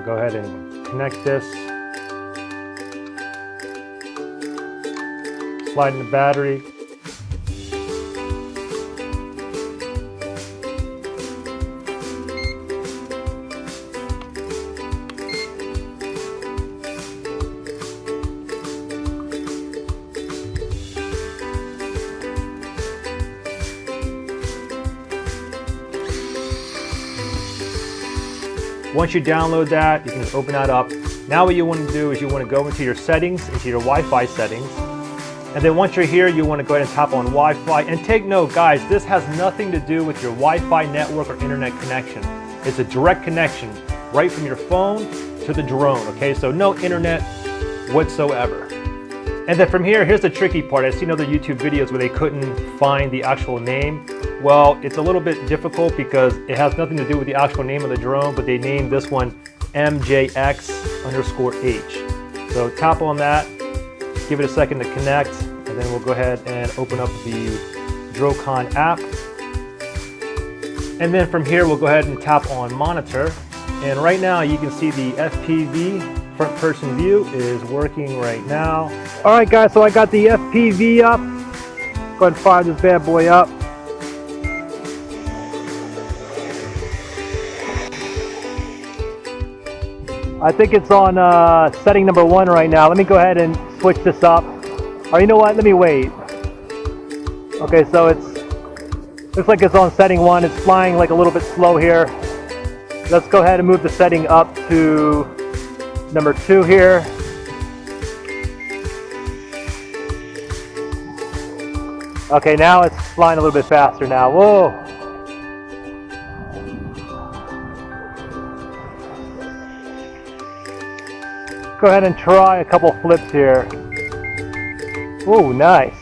go ahead and connect this. Slide in the battery. Once you download that, you can just open that up. Now what you want to do is you want to go into your settings, into your Wi-Fi settings. And then once you're here, you want to go ahead and tap on Wi-Fi. And take note, guys, this has nothing to do with your Wi-Fi network or internet connection. It's a direct connection right from your phone to the drone, okay? So no internet whatsoever. And then from here, here's the tricky part. I've seen other YouTube videos where they couldn't find the actual name. Well, it's a little bit difficult because it has nothing to do with the actual name of the drone, but they named this one MJX_H. So tap on that, give it a second to connect, and then we'll go ahead and open up the DROCON app. And then from here, we'll go ahead and tap on monitor. And right now you can see the FPV front person view is working right now. All right guys, so I got the FPV up. Go ahead and fire this bad boy up. I think it's on setting number 1 right now. Let me go ahead and switch this up. Or you know what, let me wait. Okay, so looks like it's on setting 1. It's flying like a little bit slow here. Let's go ahead and move the setting up to number 2 here. Okay, now it's flying a little bit faster now. Whoa! Go ahead and try a couple flips here. Oh, nice.